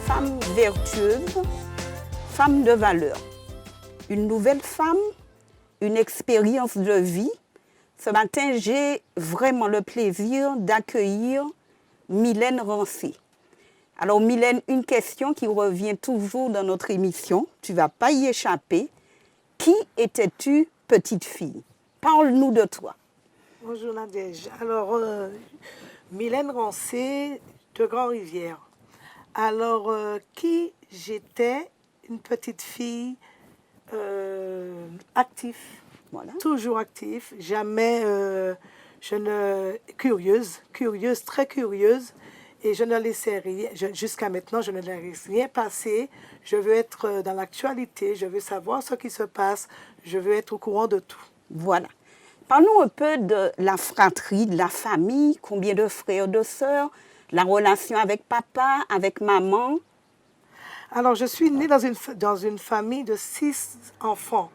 femme vertueuse, femme de valeur. Une nouvelle femme, une expérience de vie. Ce matin, j'ai vraiment le plaisir d'accueillir Mylène Rancé. Alors Mylène, une question qui revient toujours dans notre émission, tu ne vas pas y échapper. Qui étais-tu, petite fille? Parle-nous de toi. Bonjour Nadège. Alors, Mylène Rancé de Grand-Rivière. Alors, qui j'étais? Une petite fille active, voilà. Toujours active, jamais curieuse, très curieuse. Et je ne laissais rien, jusqu'à maintenant, je ne laisse rien passer. Je veux être dans l'actualité, je veux savoir ce qui se passe, je veux être au courant de tout. Voilà. Parlons un peu de la fratrie, de la famille, combien de frères, de sœurs, la relation avec papa, avec maman. Alors, je suis née dans une famille de 6 enfants.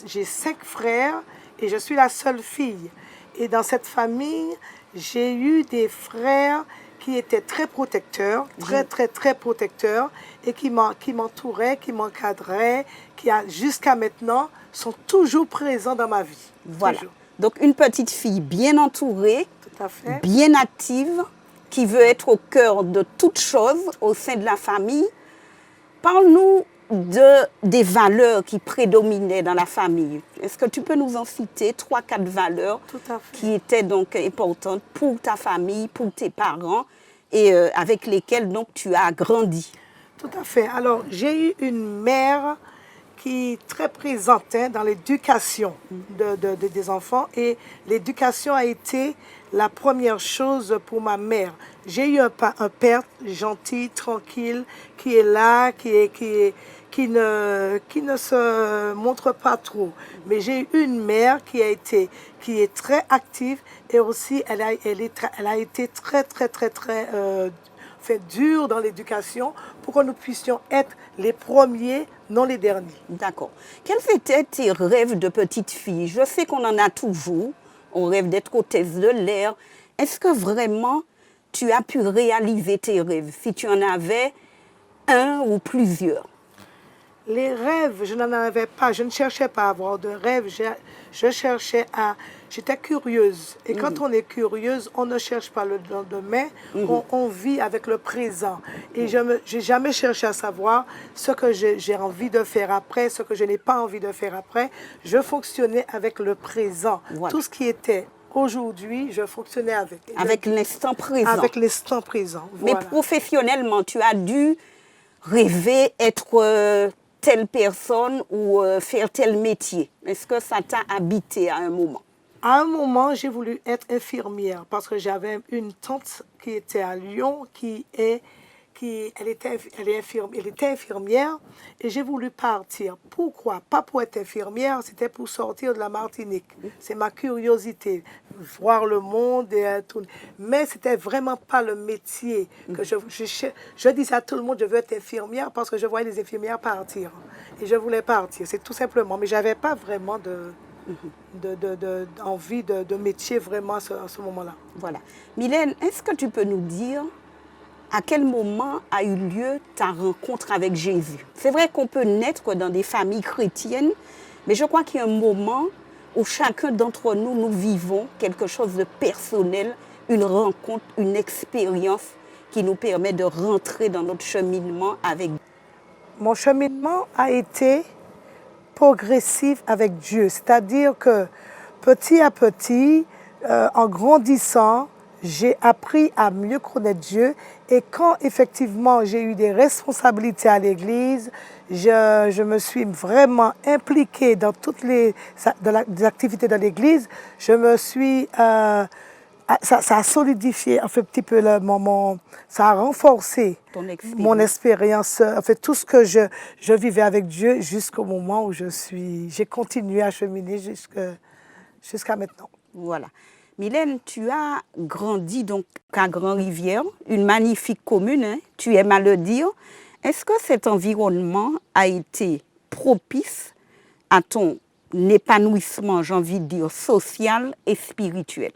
J'ai 5 frères et je suis la seule fille. Et dans cette famille, j'ai eu des frères qui étaient très protecteurs, très protecteurs, et qui m'entouraient, qui m'encadraient, qui jusqu'à maintenant sont toujours présents dans ma vie. Voilà. Toujours. Donc une petite fille bien entourée, tout à fait, bien active, qui veut être au cœur de toutes choses au sein de la famille. Parle-nous des valeurs qui prédominaient dans la famille. Est-ce que tu peux nous en citer 3-4 valeurs qui étaient donc importantes pour ta famille, pour tes parents et avec lesquelles donc tu as grandi? Tout à fait. Alors, j'ai eu une mère qui est très présente dans l'éducation des enfants et l'éducation a été la première chose pour ma mère. J'ai eu un père gentil, tranquille, qui est là, qui ne se montre pas trop. Mais j'ai eu une mère qui est très active et aussi elle a été très dure dans l'éducation pour que nous puissions être les premiers, non les derniers. D'accord. Quels étaient tes rêves de petite fille? Je sais qu'on en a toujours. On rêve d'être hôtesse de l'air. Est-ce que vraiment tu as pu réaliser tes rêves, si tu en avais un ou plusieurs? Les rêves, je n'en avais pas. Je ne cherchais pas à avoir de rêves. J'étais curieuse. Et quand on est curieuse, on ne cherche pas le lendemain. On vit avec le présent. Et je n'ai jamais cherché à savoir ce que j'ai envie de faire après, ce que je n'ai pas envie de faire après. Je fonctionnais avec le présent. Voilà. Tout ce qui était aujourd'hui, je fonctionnais avec. Avec l'instant présent. Avec l'instant présent. Voilà. Mais professionnellement, tu as dû rêver être telle personne ou faire tel métier. Est-ce que ça t'a habité à un moment? À un moment, j'ai voulu être infirmière parce que j'avais une tante qui était à Lyon, elle était infirmière et j'ai voulu partir. Pourquoi? Pas pour être infirmière, c'était pour sortir de la Martinique. C'est ma curiosité, voir le monde et tout. Mais c'était vraiment pas le métier que je disais à tout le monde, je veux être infirmière parce que je voyais les infirmières partir. Et je voulais partir, c'est tout simplement. Mais j'avais pas vraiment envie de métier vraiment à ce moment-là. Voilà. Mylène, est-ce que tu peux nous dire à quel moment a eu lieu ta rencontre avec Jésus? C'est vrai qu'on peut naître dans des familles chrétiennes, mais je crois qu'il y a un moment où chacun d'entre nous, nous vivons quelque chose de personnel, une rencontre, une expérience qui nous permet de rentrer dans notre cheminement avec Dieu. Mon cheminement a été progressif avec Dieu, c'est-à-dire que petit à petit, en grandissant, j'ai appris à mieux connaître Dieu et quand effectivement j'ai eu des responsabilités à l'église, je me suis vraiment impliquée dans toutes les activités de l'église. Je me suis, ça a solidifié un petit peu ça a renforcé mon expérience, en fait tout ce que je vivais avec Dieu jusqu'au moment où j'ai continué à cheminer jusqu'à maintenant. Voilà. Mylène, tu as grandi donc à Grand-Rivière, une magnifique commune, hein, tu aimes à le dire. Est-ce que cet environnement a été propice à ton épanouissement, j'ai envie de dire, social et spirituel?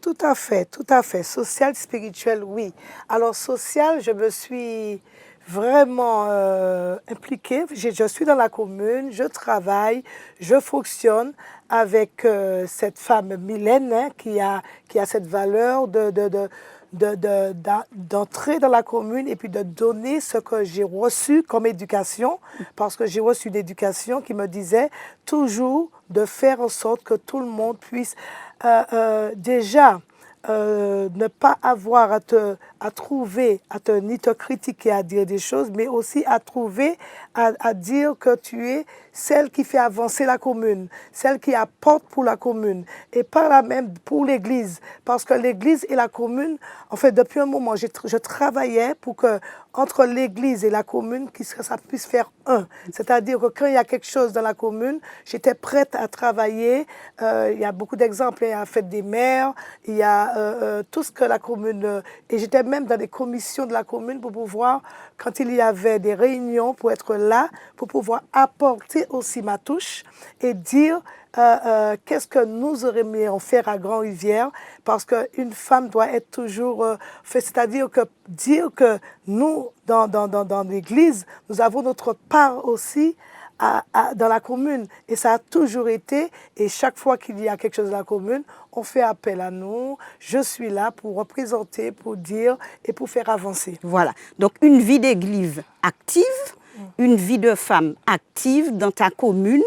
Tout à fait, tout à fait. Social, spirituel, oui. Alors, social, je me suis vraiment impliquée. Je suis dans la commune, je travaille, je fonctionne avec cette femme Mylène hein, qui a cette valeur d'entrer dans la commune et puis de donner ce que j'ai reçu comme éducation, parce que j'ai reçu une éducation qui me disait toujours de faire en sorte que tout le monde puisse déjà ne pas avoir à trouver, ni te critiquer, à dire des choses, mais aussi à trouver, à dire que tu es celle qui fait avancer la commune, celle qui apporte pour la commune, et par là même pour l'Église, parce que l'Église et la commune, en fait, depuis un moment, je travaillais pour que entre l'Église et la commune, que ça puisse faire un. C'est-à-dire que quand il y a quelque chose dans la commune, j'étais prête à travailler. Il y a beaucoup d'exemples. Il y a la fête des mères, il y a tout ce que la commune... et j'étais même dans des commissions de la commune pour pouvoir, quand il y avait des réunions, pour être là, pour pouvoir apporter aussi ma touche et dire... qu'est-ce que nous aurions faire à Grand-Rivière, parce qu'une femme doit être toujours c'est-à-dire que dire que nous, dans l'Église, nous avons notre part aussi dans la commune. Et ça a toujours été, et chaque fois qu'il y a quelque chose dans la commune, on fait appel à nous. Je suis là pour représenter, pour dire et pour faire avancer. Voilà. Donc, une vie d'église active, une vie de femme active dans ta commune,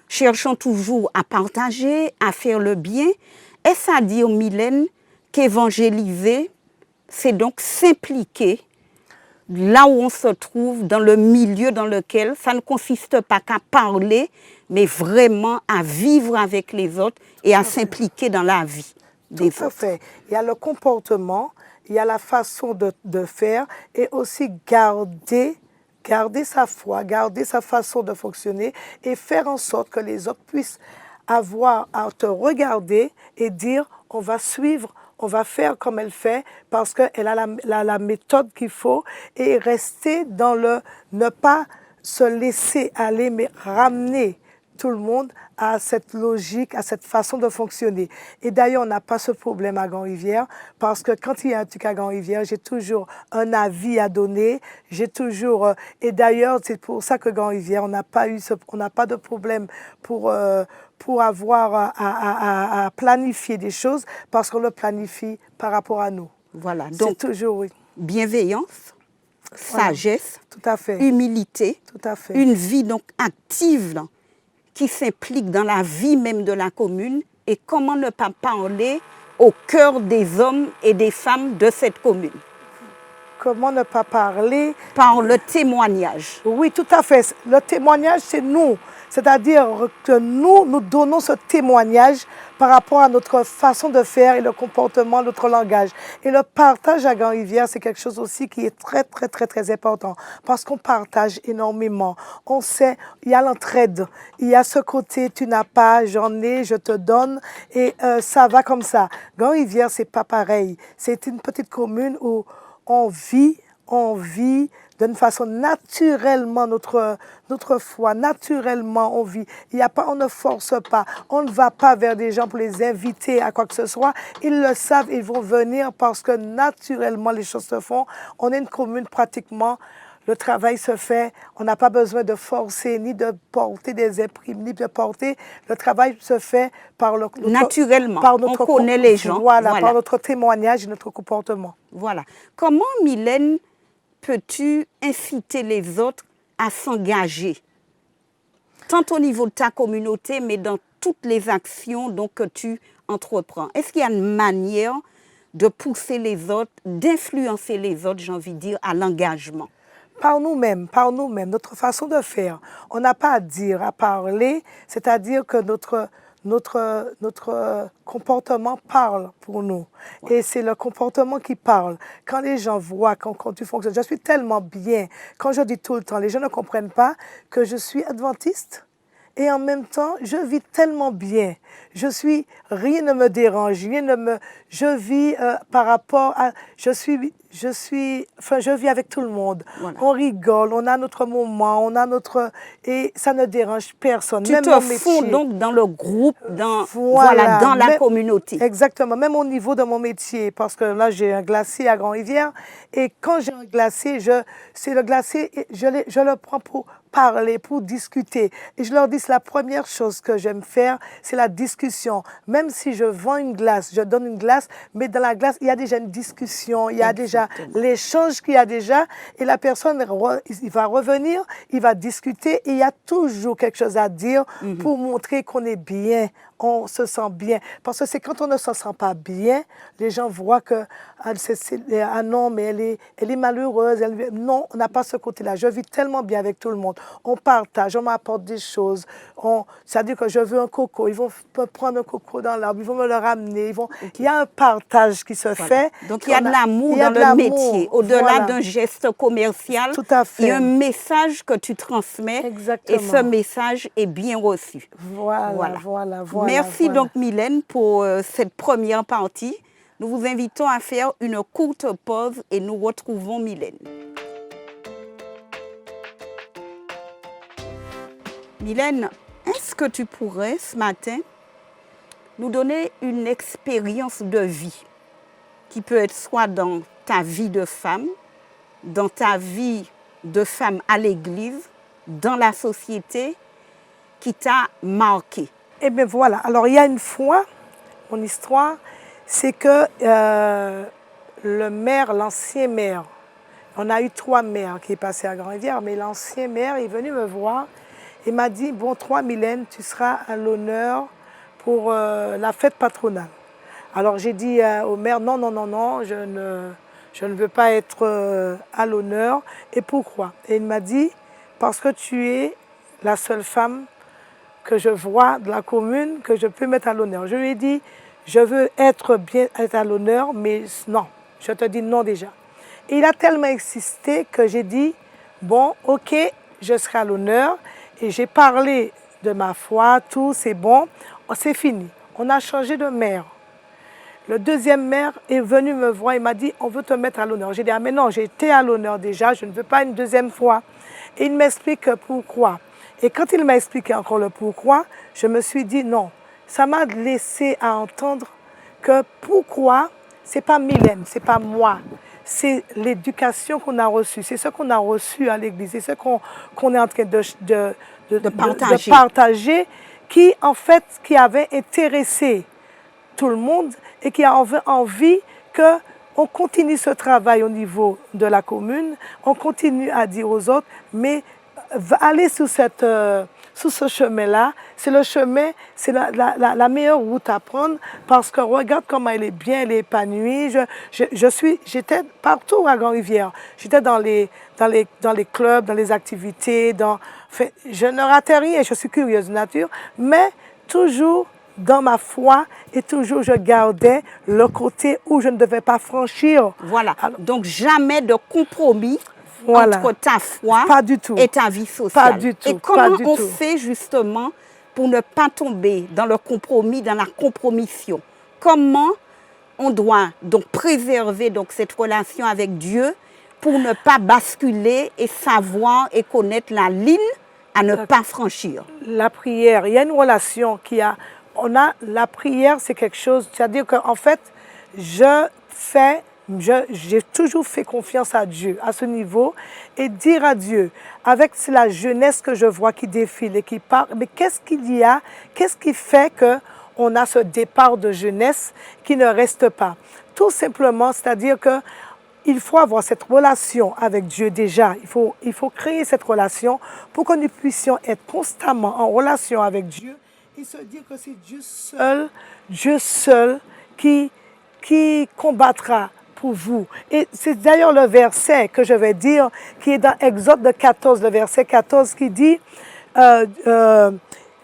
cherchant toujours à partager, à faire le bien. Est-ce à dire, Mylène, qu'évangéliser, c'est donc s'impliquer là où on se trouve, dans le milieu dans lequel ça ne consiste pas qu'à parler, mais vraiment à vivre avec les autres et à s'impliquer dans la vie des autres. Tout à fait. Il y a le comportement, il y a la façon de faire et aussi garder sa foi, garder sa façon de fonctionner et faire en sorte que les autres puissent avoir à te regarder et dire on va suivre, on va faire comme elle fait parce qu'elle a la méthode qu'il faut et rester dans le ne pas se laisser aller mais ramener tout le monde à cette logique, à cette façon de fonctionner. Et d'ailleurs, on n'a pas ce problème à Grand-Rivière parce que quand il y a un truc à Grand-Rivière, j'ai toujours un avis à donner. J'ai toujours... et d'ailleurs, c'est pour ça que Grand-Rivière, on n'a pas de problème pour avoir à planifier des choses parce qu'on le planifie par rapport à nous. Voilà. C'est Donc, toujours, oui. bienveillance, sagesse, Tout à fait. humilité, Tout à fait. une vie donc active là, qui s'implique dans la vie même de la commune et comment ne pas parler au cœur des hommes et des femmes de cette commune. Comment ne pas parler? Par le témoignage. Oui, tout à fait. Le témoignage, c'est nous. C'est-à-dire que nous donnons ce témoignage par rapport à notre façon de faire et le comportement, notre langage. Et le partage à Grand-Rivière, c'est quelque chose aussi qui est très, très, très, très important parce qu'on partage énormément. On sait, il y a l'entraide. Il y a ce côté, tu n'as pas, j'en ai, je te donne et ça va comme ça. Grand-Rivière, c'est pas pareil. C'est une petite commune où on vit d'une façon naturellement notre foi, naturellement on vit. On ne force pas, on ne va pas vers des gens pour les inviter à quoi que ce soit. Ils le savent, ils vont venir parce que naturellement les choses se font. On est une commune pratiquement, le travail se fait, on n'a pas besoin de forcer, ni de porter des imprimes, ni de porter. Le travail se fait naturellement, on connaît les gens. Voilà, par notre témoignage et notre comportement. Voilà. Comment, Mylène, peux-tu inciter les autres à s'engager, tant au niveau de ta communauté, mais dans toutes les actions donc, que tu entreprends? Est-ce qu'il y a une manière de pousser les autres, d'influencer les autres, j'ai envie de dire, à l'engagement? Par nous-mêmes, notre façon de faire. On n'a pas à dire, à parler, c'est-à-dire que notre comportement parle pour nous. Ouais. Et c'est le comportement qui parle. Quand les gens voient, quand tu fonctionnes, je suis tellement bien. Quand je dis tout le temps, les gens ne comprennent pas que je suis adventiste. Et en même temps, je vis tellement bien. Rien ne me dérange, je vis par rapport à... je vis avec tout le monde. Voilà. On rigole, on a notre moment, et ça ne dérange personne. Tu même te mon fonds métier. donc dans le groupe, dans Voilà, dans la même- communauté. Exactement, même au niveau de mon métier, parce que là, j'ai un glacier à Grand-Rivière, et quand j'ai un glacier, c'est le glacier, je le prends pour parler, pour discuter. Et je leur dis, c'est la première chose que j'aime faire, c'est la discussion. Même si je vends une glace, je donne une glace, mais dans la glace, il y a déjà une discussion, il y a déjà l'échange qu'il y a déjà, et la personne, il va revenir, il va discuter, et il y a toujours quelque chose à dire pour montrer qu'on est bien, on se sent bien. Parce que c'est quand on ne se sent pas bien, les gens voient que, ah non, mais elle est malheureuse. Non, on n'a pas ce côté-là. Je vis tellement bien avec tout le monde. On partage, on m'apporte des choses. C'est-à-dire que je veux un coco, ils vont me prendre un coco dans l'arbre, ils vont me le ramener. Il y a un partage qui se fait. Donc, il y a de l'amour dans le métier. Au-delà d'un geste commercial, Tout à fait. il y a un message que tu transmets Exactement. et ce message est bien reçu. Voilà. Merci donc, Mylène, pour cette première partie. Nous vous invitons à faire une courte pause et nous retrouvons Mylène. Mylène, est-ce que tu pourrais ce matin nous donner une expérience de vie qui peut être soit dans ta vie de femme, dans ta vie de femme à l'église, dans la société, qui t'a marqué? Eh bien voilà, alors il y a une fois, mon histoire, c'est que le maire, l'ancien maire, on a eu 3 maires qui est passé à Grand-Rivière, mais l'ancien maire est venu me voir et m'a dit, bon, toi Mylène, tu seras à l'honneur pour la fête patronale. Alors j'ai dit au maire, non, je ne veux pas être à l'honneur. Et pourquoi? Et il m'a dit, parce que tu es la seule femme que je vois de la commune que je peux mettre à l'honneur. Je lui ai dit, je veux être à l'honneur, mais non, je te dis non déjà. Et il a tellement insisté que j'ai dit, bon, ok, je serai à l'honneur. Et j'ai parlé de ma foi, tout, c'est bon, c'est fini. On a changé de maire. Le deuxième maire est venu me voir, il m'a dit, on veut te mettre à l'honneur. J'ai dit, ah mais non, j'ai été à l'honneur déjà, je ne veux pas une deuxième fois. Et il m'explique pourquoi. Et quand il m'a expliqué encore le pourquoi, je me suis dit non. Ça m'a laissé à entendre que pourquoi, ce n'est pas Mylène, ce n'est pas moi. C'est l'éducation qu'on a reçue, c'est ce qu'on a reçu à l'église, c'est ce qu'on est en train de partager qui, en fait, qui avait intéressé tout le monde et qui avait envie qu'on continue ce travail au niveau de la commune, on continue à dire aux autres, mais aller sur ce chemin-là, c'est le chemin, c'est la meilleure route à prendre parce que regarde comment elle est bien, elle est épanouie. J'étais partout à Grand-Rivière. J'étais dans les clubs, dans les activités. Je ne ratais rien, je suis curieuse de nature, mais toujours dans ma foi et toujours je gardais le côté où je ne devais pas franchir. Voilà, alors, donc jamais de compromis. Voilà. Entre ta foi et ta vie sociale. Pas du tout. Et comment on fait justement pour ne pas tomber dans le compromis, dans la compromission? Comment on doit donc préserver donc cette relation avec Dieu pour ne pas basculer et savoir et connaître la ligne à ne pas franchir? La prière, il y a une relation la prière, c'est quelque chose, c'est-à-dire qu'en fait, j'ai toujours fait confiance à Dieu à ce niveau et dire à Dieu, avec la jeunesse que je vois qui défile et qui part, mais qu'est-ce qu'il y a, qu'est-ce qui fait qu'on a ce départ de jeunesse qui ne reste pas? Tout simplement, c'est-à-dire qu'il faut avoir cette relation avec Dieu déjà, il faut créer cette relation pour que nous puissions être constamment en relation avec Dieu et se dire que c'est Dieu seul qui combattra pour vous. Et c'est d'ailleurs le verset que je vais dire, qui est dans Exode 14, le verset 14, qui dit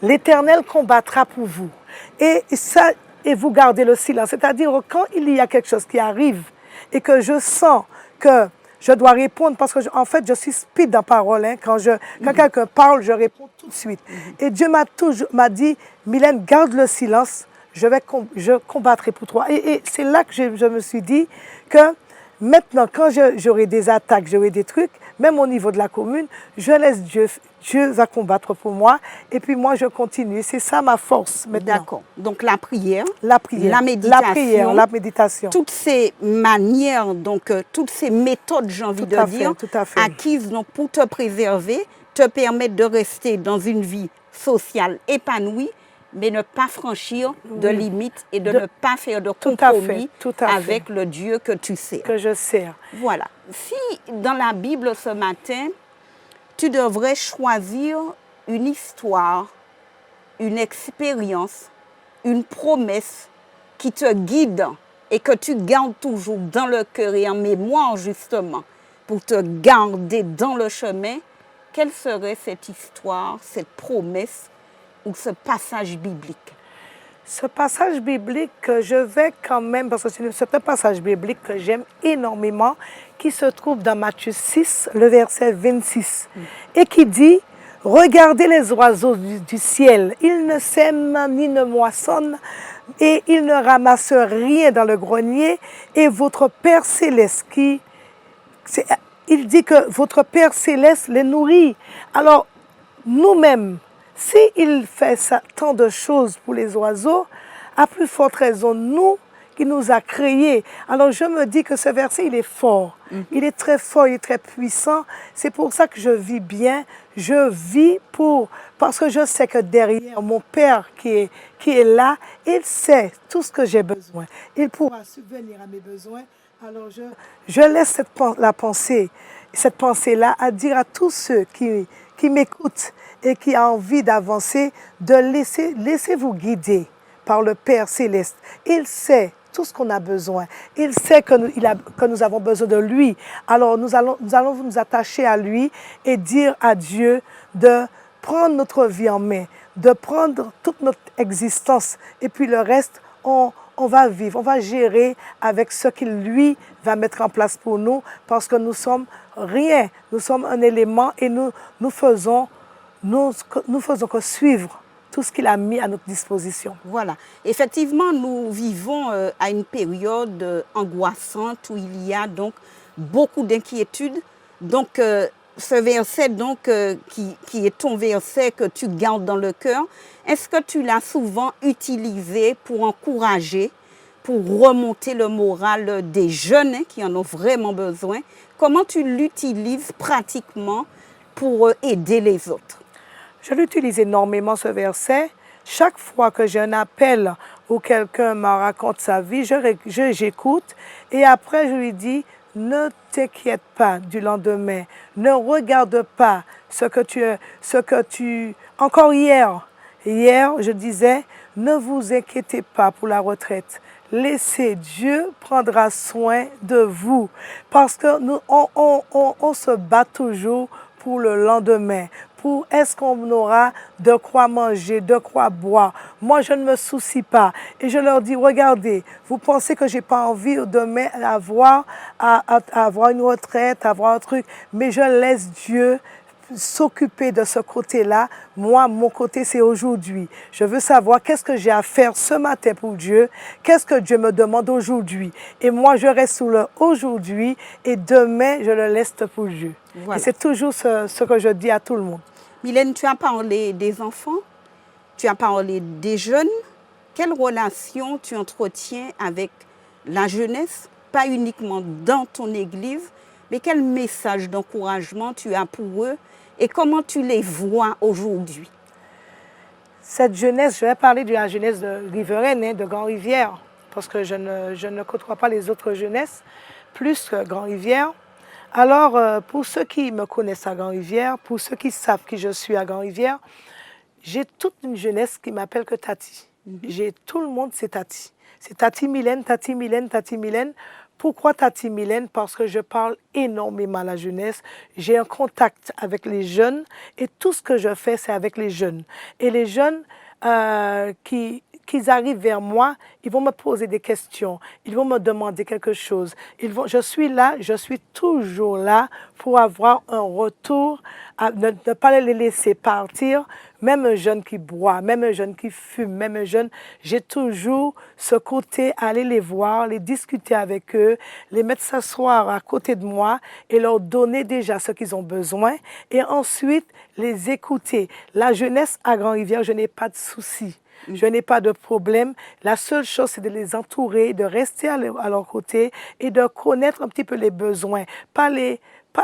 l'Éternel combattra pour vous. Et vous gardez le silence. C'est-à-dire quand il y a quelque chose qui arrive et que je sens que je dois répondre, parce que en fait, je suis speed en parole. Hein, quand quelqu'un parle, je réponds tout de suite. Et Dieu m'a dit, Mylène, garde le silence. Je combattrai pour toi. Et c'est là que je me suis dit que Maintenant, quand j'aurai des attaques, j'aurai des trucs, même au niveau de la commune, je laisse Dieu. Dieu va combattre pour moi et puis moi je continue. C'est ça ma force maintenant. D'accord. Donc la prière, La prière, la méditation, la méditation. toutes ces manières, donc toutes ces méthodes, j'ai envie de dire, tout à fait. acquises donc, pour te préserver, te permettre de rester dans une vie sociale épanouie, mais ne pas franchir de limites et de ne pas faire de compromis avec le Dieu que tu sers. Que je sers. Voilà. Si dans la Bible ce matin, tu devrais choisir une histoire, une expérience, une promesse qui te guide et que tu gardes toujours dans le cœur et en mémoire justement pour te garder dans le chemin, quelle serait cette histoire, cette promesse ou ce passage biblique? Ce passage biblique que je vais quand même, parce que c'est un passage biblique que j'aime énormément, qui se trouve dans Matthieu 6, le verset 26, et qui dit « Regardez les oiseaux du ciel, ils ne sèment ni ne moissonnent, et ils ne ramassent rien dans le grenier, et votre Père céleste il dit que votre Père céleste les nourrit. » Alors, nous-mêmes, s'il fait tant de choses pour les oiseaux, à plus forte raison, nous, qui nous a créés. Alors je me dis que ce verset, il est fort. Il est très fort, il est très puissant. C'est pour ça que je vis bien. Je vis parce que je sais que derrière mon Père qui est là, il sait tout ce que j'ai besoin. Il pourra subvenir à mes besoins. Alors je laisse cette pensée-là à dire à tous ceux qui m'écoutent et qui ont envie d'avancer, de laissez-vous guider par le Père Céleste. Il sait tout ce qu'on a besoin. Il sait que nous avons besoin de lui. Alors nous allons nous attacher à lui et dire à Dieu de prendre notre vie en main, de prendre toute notre existence et puis le reste, on va vivre, on va gérer avec ce qu'il, lui, va mettre en place pour nous parce que nous sommes rien, nous sommes un élément et nous faisons que suivre tout ce qu'il a mis à notre disposition. Voilà. Effectivement, nous vivons à une période angoissante où il y a donc beaucoup d'inquiétudes. Donc, ce verset donc, qui est ton verset que tu gardes dans le cœur, est-ce que tu l'as souvent utilisé pour encourager, pour remonter le moral des jeunes qui en ont vraiment besoin? Comment tu l'utilises pratiquement pour aider les autres? Je l'utilise énormément, ce verset. Chaque fois que j'ai un appel où quelqu'un me raconte sa vie, j'écoute et après je lui dis, ne t'inquiète pas du lendemain. Ne regarde pas ce que tu... Encore hier, je disais, ne vous inquiétez pas pour la retraite. Laissez, Dieu prendra soin de vous. Parce que on se bat toujours pour le lendemain. Pour est-ce qu'on aura de quoi manger, de quoi boire. Moi, je ne me soucie pas. Et je leur dis, regardez, vous pensez que je n'ai pas envie demain avoir une retraite, avoir un truc, mais je laisse Dieu s'occuper de ce côté-là. Moi, mon côté, c'est aujourd'hui. Je veux savoir qu'est-ce que j'ai à faire ce matin pour Dieu, qu'est-ce que Dieu me demande aujourd'hui. Et moi, je reste sous le aujourd'hui et demain, je le laisse pour Dieu. Voilà. Et c'est toujours ce que je dis à tout le monde. Mylène, tu as parlé des enfants, tu as parlé des jeunes. Quelle relation tu entretiens avec la jeunesse, pas uniquement dans ton église, mais quel message d'encouragement tu as pour eux et comment tu les vois aujourd'hui? Cette jeunesse, je vais parler de la jeunesse de riveraine, de Grand-Rivière, parce que je ne côtoie pas les autres jeunesses, plus que Grand-Rivière. Alors, pour ceux qui me connaissent à Grand-Rivière, pour ceux qui savent qui je suis à Grand-Rivière, j'ai toute une jeunesse qui m'appelle que Tati. Tout le monde, c'est Tati. C'est Tati Mylène, Tati Mylène, Tati Mylène. Pourquoi Tati Mylène? Parce que je parle énormément à la jeunesse. J'ai un contact avec les jeunes et tout ce que je fais, c'est avec les jeunes. Et les jeunes qui qu'ils arrivent vers moi, ils vont me poser des questions, ils vont me demander quelque chose. Je suis là, je suis toujours là pour avoir un retour, ne pas les laisser partir. Même un jeune qui boit, même un jeune qui fume, même un jeune, j'ai toujours ce côté, aller les voir, les discuter avec eux, les mettre s'asseoir à côté de moi et leur donner déjà ce qu'ils ont besoin et ensuite les écouter. La jeunesse à Grand-Rivière, je n'ai pas de soucis. Je n'ai pas de problème. La seule chose, c'est de les entourer, de rester à leur côté et de connaître un petit peu les besoins. Pas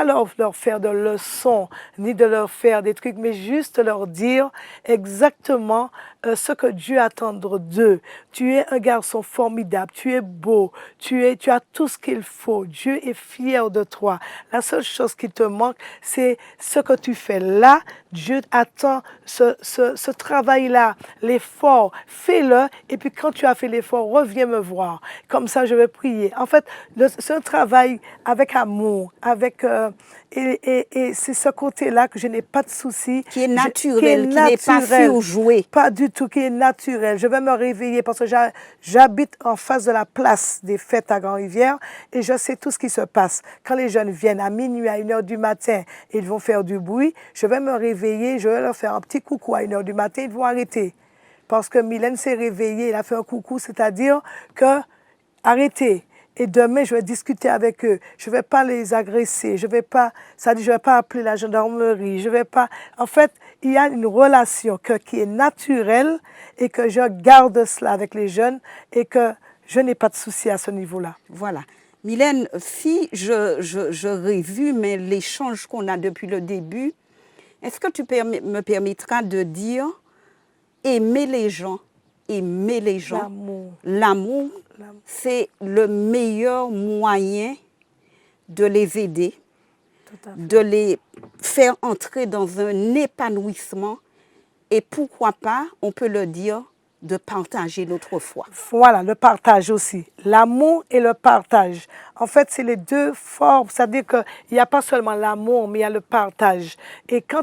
leur faire de leçons, ni de leur faire des trucs, mais juste leur dire exactement ce que Dieu attend d'eux. Tu es un garçon formidable, tu es beau, tu as tout ce qu'il faut. Dieu est fier de toi. La seule chose qui te manque, c'est ce que tu fais là. Dieu attend ce travail-là, l'effort. Fais-le et puis quand tu as fait l'effort, reviens me voir. Comme ça, je vais prier. En fait, c'est un travail avec amour, et c'est ce côté-là que je n'ai pas de souci. Qui est naturel, qui n'est pas surjoué. Pas du tout, qui est naturel. Je vais me réveiller parce que j'habite en face de la place des fêtes à Grand-Rivière et je sais tout ce qui se passe. Quand les jeunes viennent à minuit, à 1h du matin, ils vont faire du bruit, je vais me réveiller, je vais leur faire un petit coucou à 1h du matin, ils vont arrêter. Parce que Mylène s'est réveillée, elle a fait un coucou, c'est-à-dire que arrêtez. Et demain, je vais discuter avec eux. Je ne vais pas les agresser. Je vais pas appeler la gendarmerie. Je vais pas. En fait, il y a une relation qui est naturelle et que je garde cela avec les jeunes et que je n'ai pas de souci à ce niveau-là. Voilà. Mylène, si je résume l'échange qu'on a depuis le début, est-ce que tu me permettras de dire aimer les gens? Aimer les gens. L'amour, c'est le meilleur moyen de les aider, de les faire entrer dans un épanouissement et pourquoi pas, on peut le dire, de partager notre foi. Voilà, le partage aussi. L'amour et le partage. En fait, c'est les deux formes. C'est-à-dire qu'il n'y a pas seulement l'amour, mais il y a le partage. Et quand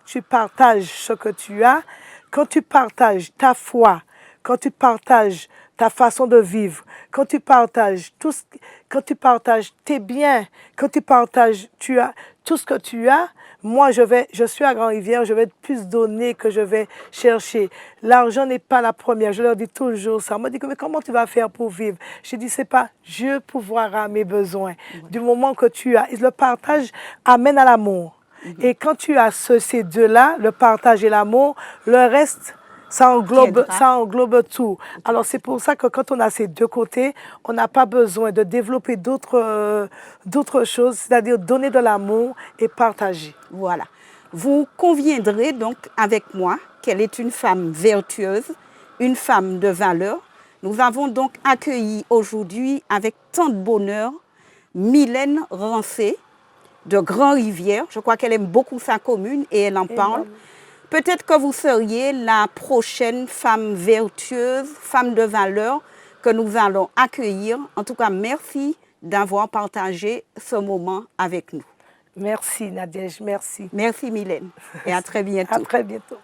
tu partages ce que tu as, quand tu partages ta foi, quand tu partages ta façon de vivre, quand tu partages quand tu partages tes biens, quand tu partages tout ce que tu as, moi je suis à Grand-Rivière, je vais plus donner que je vais chercher. L'argent n'est pas la première, je leur dis toujours ça. On me dit mais comment tu vas faire pour vivre? Je dis c'est pas Dieu pourvoira à mes besoins. Du moment que tu as, le partage amène à l'amour. Et quand tu as ces deux-là, le partage et l'amour, le reste, ça englobe tout. Alors, c'est pour ça que quand on a ces deux côtés, on n'a pas besoin de développer d'autres choses, c'est-à-dire donner de l'amour et partager. Voilà. Vous conviendrez donc avec moi qu'elle est une femme vertueuse, une femme de valeur. Nous avons donc accueilli aujourd'hui avec tant de bonheur Mylène Rancé de Grand-Rivière. Je crois qu'elle aime beaucoup sa commune et elle en parle. Peut-être que vous seriez la prochaine femme vertueuse, femme de valeur que nous allons accueillir. En tout cas, merci d'avoir partagé ce moment avec nous. Merci Nadège, merci. Merci Mylène et à très bientôt. À très bientôt.